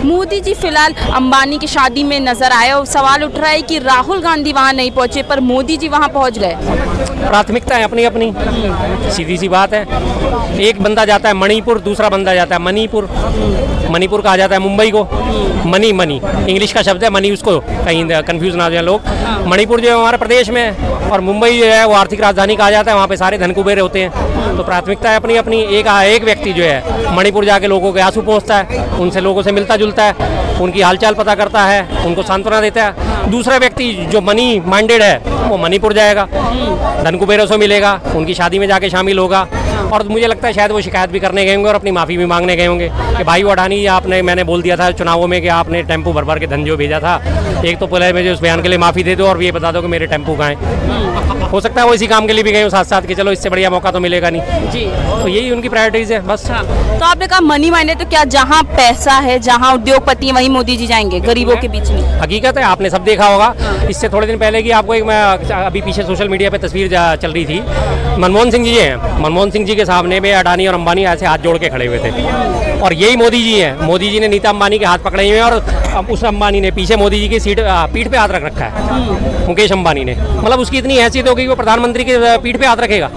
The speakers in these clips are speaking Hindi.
मोदी जी फिलहाल अंबानी की शादी में नजर आए और सवाल उठ रहा है कि राहुल गांधी वहां नहीं पहुंचे पर मोदी जी वहां पहुंच गए। प्राथमिकता है अपनी अपनी, सीधी सी बात है। एक बंदा जाता है मणिपुर, दूसरा बंदा जाता है मणिपुर। मणिपुर कहा जाता है मुंबई को, मनी मनी इंग्लिश का शब्द है, मनी उसको कहीं कंफ्यूज ना हो जाए लोग। मणिपुर जो है हमारे प्रदेश में है और मुंबई जो है वो आर्थिक राजधानी कहा जाता है, वहाँ पे सारे धन कुबेर होते हैं। तो प्राथमिकता है अपनी अपनी। एक व्यक्ति जो है मणिपुर जाके लोगों के आंसू पहुँचता है, उनसे लोगों से मिलता जुलता है, उनकी हालचाल पता करता है, उनको सांत्वना देता है। दूसरा व्यक्ति जो मनी माइंडेड है वो मणिपुर जाएगा, धन कुबेरों से मिलेगा, उनकी शादी में जाके शामिल होगा और मुझे लगता है शायद वो शिकायत भी करने गए होंगे और अपनी माफ़ी भी मांगने गए होंगे कि भाई वो अडानी मैंने बोल दिया था चुनावों में कि आपने टेम्पो भर भर के धन जो भेजा था, एक तो पहले मुझे उस बयान के लिए माफ़ी दे दो और ये बता दो कि मेरे टेम्पो कहाँ हैं। हो सकता है वो इसी काम के लिए भी गए हो साथ साथ कि चलो इससे बढ़िया मौका तो मिलेगा नहीं जी। तो यही उनकी प्रायोरिटीज़ है बस। तो आपने कहा मनी माइंडेड, तो क्या जहाँ पैसा है, जहाँ उद्योगपति, वहीं मोदी जी जाएंगे गरीबों के बीच में? हकीकत है, आपने सब देखा होगा। इससे थोड़े दिन पहले की आपको एक मैं अभी पीछे सोशल मीडिया पे तस्वीर चल रही थी, मनमोहन सिंह जी हैं, मनमोहन सिंह जी के सामने में अडानी और अंबानी ऐसे हाथ जोड़ के खड़े हुए थे और यही मोदी जी हैं। मोदी जी ने नीता अंबानी के हाथ पकड़े हुए हैं और उस अंबानी ने पीछे मोदी जी की पीठ पे हाथ रख रखा है, मुकेश अंबानी ने। मतलब उसकी इतनी हैसियत हो गई वो प्रधानमंत्री के पीठ पे हाथ रखेगा।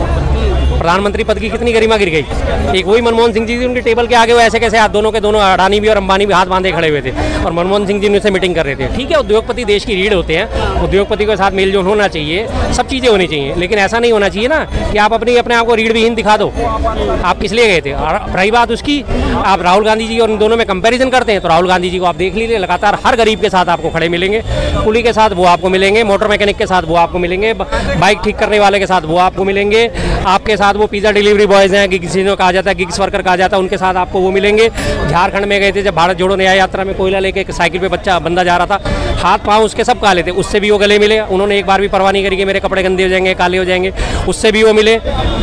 प्रधानमंत्री पद की कितनी गरिमा गिर गई। एक वही मनमोहन सिंह जी थी, उनके टेबल के आगे वो ऐसे कैसे हाथ दोनों के दोनों अडानी भी और अंबानी भी हाथ बांधे खड़े हुए थे और मनमोहन सिंह जी उनसे मीटिंग कर रहे थे। ठीक है, उद्योगपति देश की रीढ़ होते हैं, उद्योगपति के साथ मेलजोल होना चाहिए, सब चीज़ें होनी चाहिए, लेकिन ऐसा नहीं होना चाहिए ना कि आप अपने आप को रीढ़ विहीन दिखा दो। आप किस लिए गए थे? और रही बात उसकी, आप राहुल गांधी जी और इन दोनों में कंपेरिजन करते हैं तो राहुल गांधी जी को आप देख लीजिए, लगातार हर गरीब के साथ आपको खड़े मिलेंगे, कुली के साथ वो आपको मिलेंगे, मोटर मैकेनिक के साथ वो आपको मिलेंगे, बाइक ठीक करने वाले के साथ वो आपको मिलेंगे, आपके साथ वो पिज़्ज़ा डिलीवरी बॉयज़ हैं, गिग्स कहा जाता है, गिग्स वर्कर कहा जाता है, उनके साथ आपको वो मिलेंगे। झारखंड में गए थे जब भारत जोड़ो न्याय यात्रा में, कोयला लेके एक साइकिल पे बंदा जा रहा था, हाथ पाँव उसके सब काले थे, उससे भी वो गले मिले। उन्होंने एक बार भी परवाह नहीं करी कि मेरे कपड़े गंदे हो जाएंगे, काले हो जाएंगे, उससे भी वो मिले।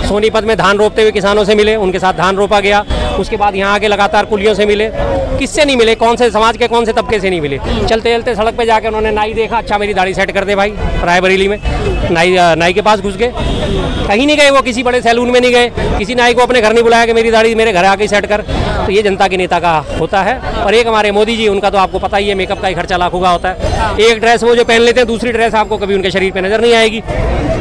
सोनीपत में धान रोपते हुए किसानों से मिले, उनके साथ धान रोपा गया। उसके बाद यहाँ आके लगातार कुलियों से मिले। किससे नहीं मिले? कौन से समाज के कौन से तबके से नहीं मिले? चलते चलते सड़क पे जाकर उन्होंने नाई देखा, अच्छा मेरी दाढ़ी सेट कर दे भाई, रायबरेली में नाई के पास घुस गए। कहीं नहीं गए वो, किसी बड़े सैलून में नहीं गए, किसी नाई को अपने घर नहीं बुलाया कि मेरी दाढ़ी मेरे घर आके सेट कर। तो ये जनता के नेता का होता है। और एक हमारे मोदी जी, उनका तो आपको पता ही है, मेकअप का ही खर्चा लाखों का होता है। एक ड्रेस वो जो पहन लेते हैं, दूसरी ड्रेस आपको कभी उनके शरीर पे नजर नहीं आएगी।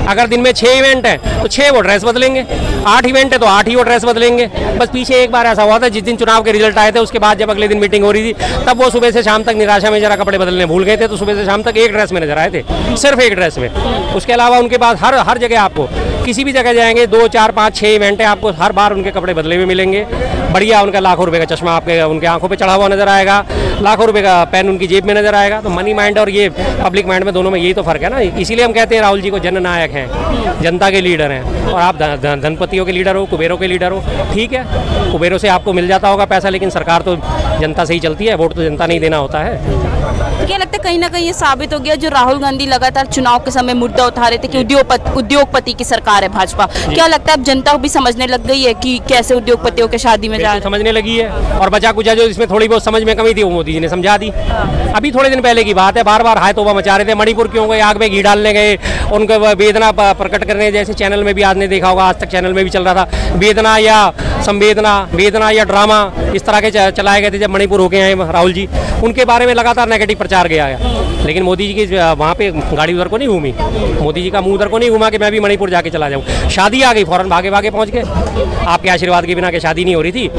अगर दिन में 6 इवेंट है तो 6 वो ड्रेस बदलेंगे, 8 इवेंट है तो 8 ही वो ड्रेस बदलेंगे। बस पीछे एक बार ऐसा हुआ था, जिस दिन चुनाव के रिजल्ट आए थे उसके बाद जब अगले दिन मीटिंग हो रही थी, तब वो सुबह से शाम तक निराशा में जरा कपड़े बदलने भूल गए थे, तो सुबह से शाम तक एक ड्रेस में नजर आए थे, सिर्फ एक ड्रेस में। उसके अलावा उनके पास हर जगह आपको किसी भी जगह जाएंगे 2, 4, 5, 6 इवेंट है, आपको हर बार उनके कपड़े बदले हुए मिलेंगे। बढ़िया उनका लाखों रुपए का चश्मा आपके उनके आंखों पे चढ़ा हुआ नजर आएगा, लाखों रुपए का पेन उनकी जेब में नजर आएगा। तो मनी माइंड और ये पब्लिक माइंड में दोनों में यही तो फर्क है ना। इसीलिए हम कहते हैं राहुल जी को जननायक हैं, जनता के लीडर हैं। और आप धनपतियों के लीडर हो, कुबेरों के लीडर हो, ठीक है, कुबेरों से आपको मिल जाता होगा पैसा, लेकिन सरकार तो जनता से ही चलती है, वोट तो जनता नहीं देना होता है। तो क्या लगता है कहीं ना कहीं ये साबित हो गया, जो राहुल गांधी लगातार चुनाव के समय मुद्दा उठा रहे थे कि उद्योगपति की सरकार है भाजपा, क्या लगता है अब जनता भी समझने लग गई है कि कैसे उद्योगपतियों के शादी में जा समझने लगी है। और बचा कुचा जो इसमें थोड़ी बहुत समझ में कमी थी वो मोदी जी ने समझा दी। अभी थोड़े दिन पहले की बात है, बार बार हाय तौबा मचा रहे थे, मणिपुर क्यों गए, आग में घी डालने गए, उनको वेदना प्रकट करने, जैसे चैनल में भी आज ने देखा होगा, आज तक चैनल में भी चल रहा था, वेदना या संवेदना, वेदना या ड्रामा, इस तरह के चलाए गए थे जब मणिपुर होके आए राहुल जी। उनके बारे में लगातार नेगेटिव प्रचार गया है, लेकिन मोदी जी की वहाँ पे गाड़ी उधर को नहीं घूमी, मोदी जी का मुंह उधर को नहीं घुमा कि मैं भी मणिपुर जाके चला जाऊँ। शादी आ गई, फौरन भागे भागे पहुँच गए। आपके आशीर्वाद के बिना के शादी नहीं हो रही थी।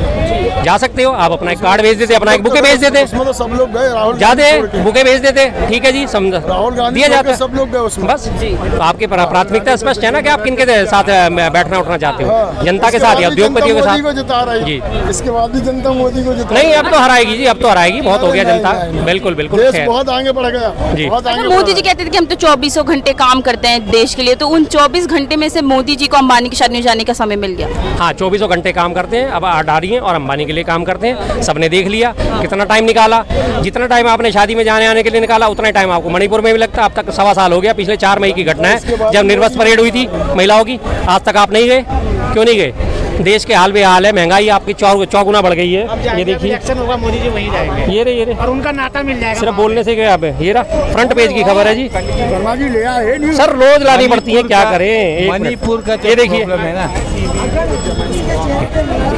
जा सकते हो आप, अपना एक कार्ड भेज देते, अपना एक बुके भेज देते, उसमें तो सब लोग गए, राहुल जाते बुके भेज देते, ठीक है जी, राहुल गांधी दिया जाता, सब लोग गए उसमें। बस तो आपकी प्राथमिकता स्पष्ट है ना कि आप किनके साथ बैठना उठना चाहते हो, जनता के साथ या उद्योगपतियों के साथ जी। इसके बाद भी जनता मोदी को जिता नहीं, अब तो हराएगी जी, अब तो हराएगी, बहुत हो गया जनता, बिल्कुल बिल्कुल, बहुत आगे बढ़ गया जी। मोदी जी कहते थे कि हम तो 24 घंटे काम करते हैं देश के लिए, तो उन 24 घंटे में से मोदी जी को अंबानी की शादी में जाने का समय मिल गया। हाँ, 24 घंटे काम करते हैं, अब अडानी और अंबानी के लिए काम करते हैं। सबने देख लिया कितना टाइम निकाला, जितना टाइम आपने शादी में जाने आने के लिए निकाला उतना टाइम आपको मणिपुर में भी लगता है। अब तक 1.25 साल हो गया, पिछले 4 मई की घटना है जब निर्वस्त्र परेड हुई थी महिलाओं की, आज तक आप नहीं गए, क्यों नहीं गए? देश के हाल बेहाल है, महंगाई आपकी चौगुना बढ़ गई है। ये देखिए इलेक्शन होगा, मोदी जी वहीं जाएंगे, ये रहे और उनका नाता मिल जाएगा। सिर्फ बोलने से क्या पे, ये रहा फ्रंट पेज की खबर है जी। वर्मा जी ले आए नहीं सर रोज लानी पड़ती है, क्या करें। मणिपुर का ये देखिए है ना,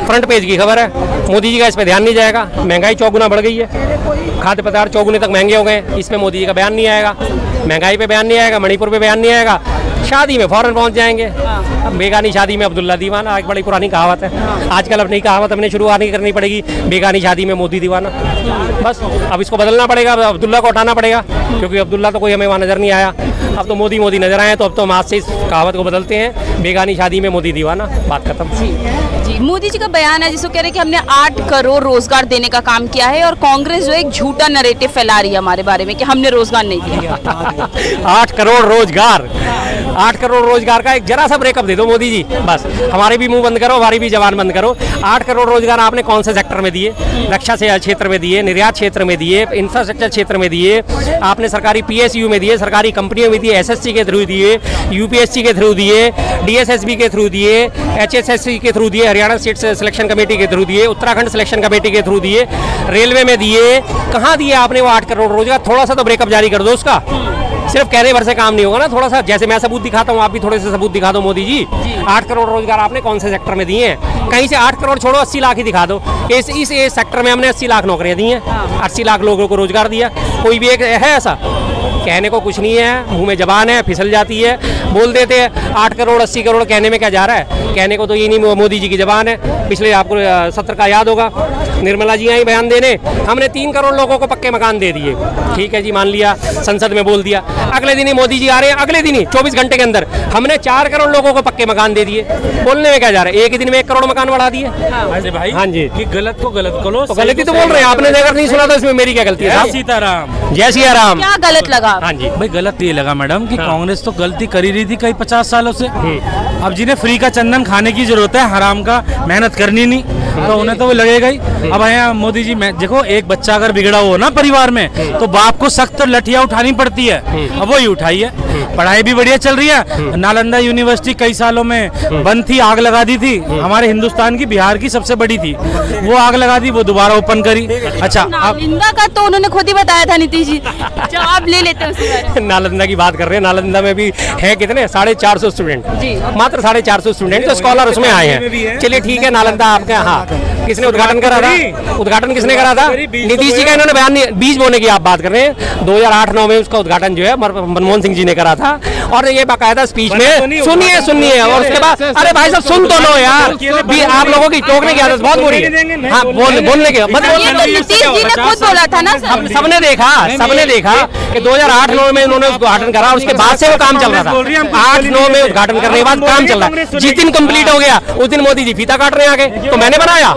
फ्रंट पेज की खबर है। मोदी जी का इस पे ध्यान नहीं जाएगा। महंगाई चौगुना बढ़ गई है, खाद्य पदार्थ चौगुने तक महंगे हो गए, इस पे मोदी जी का बयान नहीं आएगा। महंगाई पे बयान नहीं आएगा, मणिपुर पे बयान नहीं आएगा, शादी में फौरन पहुंच जाएंगे। अब बेगानी शादी में अब्दुल्ला दीवाना, एक बड़ी पुरानी कहावत है। आजकल अपनी कहावत अपने शुरुआत नहीं करनी पड़ेगी, बेगानी शादी में मोदी दीवाना। बस अब इसको बदलना पड़ेगा, अब्दुल्ला को हटाना पड़ेगा, क्योंकि अब्दुल्ला तो कोई हमें वहाँ नजर नहीं आया। अब तो मोदी मोदी नजर आए, तो अब तो हम आज से इस कहावत को बदलते हैं, बेगानी शादी में मोदी दीवाना, बात खत्म। जी, मोदी जी का बयान है जिसको कह रहे हैं कि हमने 8 करोड़ रोजगार देने का काम किया है, और कांग्रेस जो एक झूठा नैरेटिव फैला रही है हमारे बारे में कि हमने रोजगार नहीं दिया। 8 करोड़ रोजगार, 8 करोड़ रोजगार का एक जरा सा ब्रेकअप दे दो मोदी जी, बस हमारे भी मुंह बंद करो, हमारी भी जबान बंद करो। 8 करोड़ रोजगार आपने कौन से सेक्टर में दिए? रक्षा से क्षेत्र में दिए, निर्यात क्षेत्र में दिए, इंफ्रास्ट्रक्चर क्षेत्र में दिए, आपने सरकारी PSU में दिए, सरकारी कंपनियों में दिए, SSC के थ्रू दिए, UPSC के थ्रू दिए, DSSB के थ्रू दिए, HSSC के थ्रू दिए, हरियाणा स्टेट सिलेक्शन कमेटी के थ्रू दिए, उत्तराखंड सिलेक्शन कमेटी के थ्रू दिए, रेलवे में दिए। कहाँ दिए आपने वो 8 करोड़ रोजगार? थोड़ा सा तो ब्रेकअप जारी कर दो उसका। सिर्फ कहने भर से काम नहीं होगा ना, थोड़ा सा, जैसे मैं सबूत दिखाता हूँ, आप भी थोड़े से सबूत दिखा दो मोदी जी। 8 करोड़ रोजगार आपने कौन से सेक्टर में दिए हैं? कहीं से 8 करोड़ छोड़ो, 80 लाख ही दिखा दो। इस सेक्टर में हमने 80 लाख नौकरियां दी हैं, 80 लाख लोगों को रोजगार दिया। कोई भी एक है ऐसा? कहने को कुछ नहीं है, मुंह में जबान है, फिसल जाती है, बोल देते हैं 8 करोड़ 80 करोड़, कहने में क्या जा रहा है? कहने को तो ये नहीं, मोदी जी की जबान है। पिछले आपको सत्र का याद होगा, निर्मला जी आई बयान देने, हमने 3 करोड़ लोगों को पक्के मकान दे दिए। ठीक है जी, मान लिया, संसद में बोल दिया। अगले दिन ही मोदी जी आ रहे हैं, अगले दिन ही 24 घंटे के अंदर हमने 4 करोड़ लोगों को पक्के मकान दे दिए। बोलने में क्या जा रहा है? एक ही दिन में 1 करोड़ मकान बढ़ा दिए। भाई हाँ जी, कि गलत को गलत करो, तो गलती तो बोल रहे हैं, आपने अगर नहीं सुना तो इसमें मेरी क्या गलती है? सीताराम, जय सिया राम। क्या गलत लगा? हाँ जी भाई गलत ये लगा मैडम कि कांग्रेस तो गलती कर ही रही थी कई 50 सालों से। अब जिन्हें फ्री का चंदन खाने की जरूरत है, हराम का मेहनत करनी नहीं, तो उन्हें तो वो लगेगा ही। अब यहाँ मोदी जी, मैं देखो, एक बच्चा अगर बिगड़ा हो ना परिवार में, तो बाप को सख्त लठिया उठानी पड़ती है। अब वो ही उठाई है। पढ़ाई भी बढ़िया चल रही है। नालंदा यूनिवर्सिटी कई सालों में बंद थी, आग लगा दी थी। हमारे हिंदुस्तान की, बिहार की सबसे बड़ी थी, वो आग लगा दी, वो दोबारा ओपन करी। अच्छा, अब नालंदा का तो उन्होंने खुद ही बताया था नीतीश जी, जवाब ले लेते हैं उसके। नालंदा की बात कर रहे हैं, नालंदा में भी है कितने? 450 स्टूडेंट, मात्र 450 स्टूडेंट, तो स्कॉलर उसमें आए हैं। चलिए ठीक है, नालंदा आपके, हाँ, किसने उद्घाटन करा था? उद्घाटन किसने करा था? नीतीश जी का। इन्होंने बयान नहीं, बीज बोने की आप बात कर रहे हैं, 2008-9 में उसका उद्घाटन जो है मनमोहन सिंह जी ने करा था, और ये बाकायदा स्पीच में सुनिए, और उसके बाद, अरे भाई साहब सुन तो लो यार, आप लोगों की टोकने की आदत बहुत बुरी है। हाँ, बोलने के नीतीश जी ने खुद बोला था ना, सबने देखा कि 2008-9 में उन्होंने उद्घाटन करा, उसके बाद से वो काम चल रहा था। 8-9 में उद्घाटन करने के बाद काम चल रहा है। जिस दिन कंप्लीट हो गया उस दिन मोदी जी फीता काट रहे आगे, तो मैंने बनाया।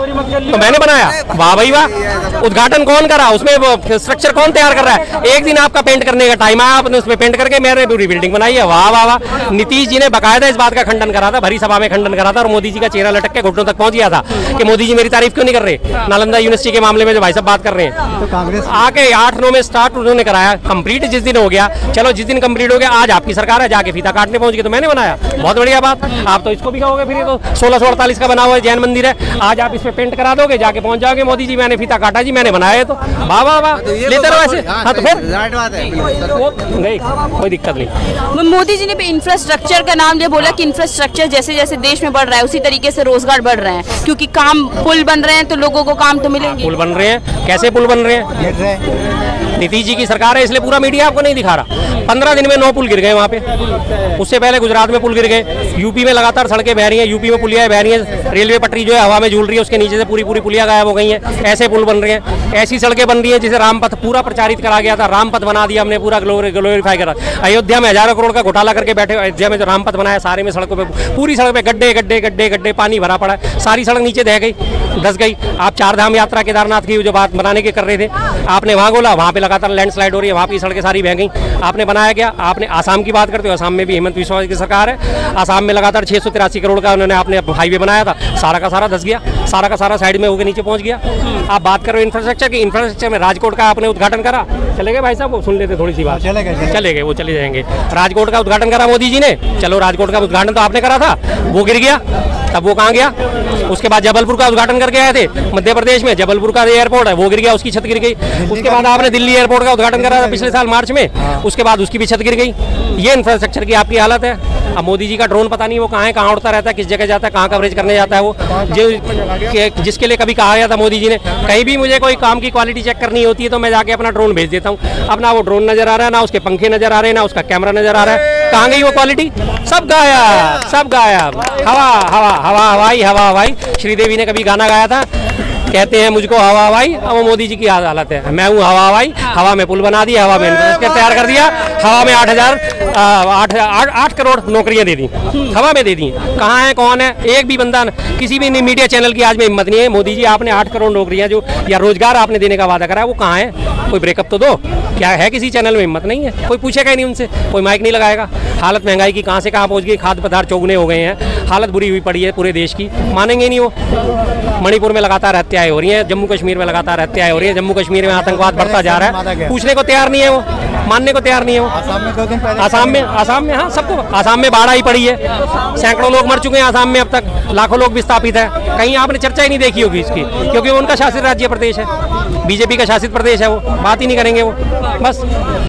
वाह भाई वाह। उद्घाटन कौन करा? उसमें स्ट्रक्चर कौन तैयार कर रहा है? एक दिन आपका पेंट करने का टाइम आया, आपने उसमें पेंट करके मेरे पूरी बिल्डिंग बनाई है। वाह वाह वाह। नीतीश जी ने बाकायदा इस बात का खंडन करा था, भरी सभा में खंडन करा था, और मोदी जी का चेहरा लटक के घुटनों तक पहुंच गया था कि मोदी जी मेरी तारीफ क्यों नहीं कर रहे। नालंदा यूनिवर्सिटी के मामले में जो भाई साहब बात कर रहे हैं, तो कांग्रेस आके 8-9 में स्टार्ट उन्होंने कराया, कंप्लीट जिस दिन हो गया, चलो जिस दिन कंप्लीट हो गया, आज आपकी सरकार है, जाके फीता काटने पहुंच गई, तो मैंने बनाया। बहुत बढ़िया बात। आप तो इसको भी कहोगे फिर ये तो 1648 का बना हुआ है, जैन मंदिर है, आज आप इस पे पेंट करा दोगे, जाके पहुंच जाओगे, मोदी जी मैंने फीता काटा जी, मैंने बनाया है, तो वाह वाह वाह, लेते रहो ऐसे। हाँ तो फिर नहीं, कोई दिक्कत नहीं। मोदी जी ने इंफ्रास्ट्रक्चर का नाम लिया, बोला कि इंफ्रास्ट्रक्चर जैसे जैसे देश में बढ़ रहा है उसी तरीके से रोजगार बढ़ रहे हैं, क्योंकि काम पुल बन रहे हैं तो लोगों को काम तो मिलेंगे। पुल बन रहे हैं, कैसे पुल बन रहे हैं? नीतीश जी की सरकार है, इसलिए पूरा मीडिया आपको नहीं दिखा रहा। 15 दिन में 9 पुल गिर गए वहाँ पे। उससे पहले गुजरात में पुल गिर गए, यूपी में लगातार सड़कें बह रही हैं, यूपी में पुलियाँ बह रही हैं, रेलवे पटरी जो है हवा में झूल रही है, उसके नीचे से पूरी पुलियाँ गायब हो गई हैं। ऐसे पुल बन रहे हैं, ऐसी सड़कें बन रही हैं जिसे रामपथ पूरा प्रचारित करा गया था, रामपथ बना दिया हमने, पूरा ग्लोरीफाई करा। अयोध्या में हजारों करोड़ का घोटाला करके बैठे, अयोध्या में जो रामपथ बनाया, सारे में सड़कों पर, पूरी सड़क पे गड्ढे गड्ढे गड्ढे गड्ढे, पानी भरा पड़ा है, सारी सड़क नीचे दह गई, धस गई। आप 4 धाम यात्रा केदारनाथ की जो बात बनाने के कर रहे थे, आपने वहाँ बोला, वहाँ पे लगातार लैंडस्लाइड हो रही है, वहाँ की सड़कें सारी बह गई। आपने बनाया क्या? आपने आसाम की बात करते हो, आसाम में भी हेमंत बिस्वा की सरकार है, आसाम में लगातार 683 करोड़ का उन्होंने आपने हाईवे बनाया था, सारा का सारा धस गया। सारा का सारा साइड में होकर नीचे पहुंच गया। आप बात करो इंफ्रास्ट्रक्चर की, इंफ्रास्ट्रक्चर में राजकोट का आपने उद्घाटन करा, चले गए भाई साहब, वो सुन लेते थोड़ी सी बात, चले गए, वो चले जाएंगे। राजकोट का उद्घाटन करा मोदी जी ने, चलो राजकोट का उद्घाटन तो आपने करा था, वो गिर गया, तब वो कहाँ गया। उसके बाद जबलपुर का उद्घाटन करके आए थे मध्य प्रदेश में, जबलपुर का एयरपोर्ट है वो गिर गया, उसकी छत गिर गई। उसके बाद आपने दिल्ली एयरपोर्ट का उद्घाटन करा था पिछले साल मार्च में, उसके बाद उसकी भी छत गिर गई। ये इंफ्रास्ट्रक्चर की आपकी हालत है। अब मोदी जी का ड्रोन पता नहीं वो कहाँ है, कहाँ उड़ता रहता है, किस जगह जाता है, कहाँ कवरेज करने जाता है वो, जिसके लिए कभी कहा गया था मोदी जी ने, कहीं भी मुझे कोई काम की क्वालिटी चेक करनी होती है तो मैं जाके अपना ड्रोन भेज देता हूँ। अब ना वो ड्रोन नजर आ रहा है, ना उसके पंखे नजर आ रहे हैं, ना उसका कैमरा नजर आ रहा है, कहाँ गई वो क्वालिटी, सब गायब, सब गायब। हवा हवा हवा हवाई, हवा हवाई, श्रीदेवी ने कभी गाना गाया था, कहते हैं मुझको हवा हवाई, अब वो मोदी जी की हालत है, मैं हूँ हवा हवाई, हवा में पुल बना दिया, हवा में इंफ्रास्ट्रक्चर तैयार कर दिया, हवा में 8 करोड़ नौकरियां दे दी, हवा में दे दी। कहाँ है, कौन है, एक भी बंदा, किसी भी मीडिया चैनल की आज में हिम्मत नहीं है। मोदी जी आपने 8 करोड़ नौकरियां जो या रोजगार आपने देने का वादा करा है वो कहाँ है, कोई ब्रेकअप तो दो, क्या है, किसी चैनल में हिम्मत नहीं है, कोई पूछेगा ही नहीं उनसे, कोई माइक नहीं लगाएगा। हालत महंगाई की कहाँ से कहाँ पहुँच गई, खाद्य पदार्थ चौगुने हो गए हैं, हालत बुरी हुई पड़ी है पूरे देश की, मानेंगे नहीं वो। मणिपुर में लगातार हत्याएं हो रही हैं, जम्मू कश्मीर में लगातार हत्याएं हो रही हैं, जम्मू कश्मीर में आतंकवाद बढ़ता जा रहा है, पूछने को तैयार नहीं है वो, मानने को तैयार नहीं है वो। आसाम में हाँ, सबको आसाम में बाढ़ आई पड़ी है, सैकड़ों लोग मर चुके हैं आसाम में अब तक, लाखों लोग विस्थापित है, कहीं आपने चर्चा ही नहीं देखी होगी इसकी, क्योंकि वो उनका शासित राज्य प्रदेश है, बीजेपी का शासित प्रदेश है, वो बात ही नहीं करेंगे वो, बस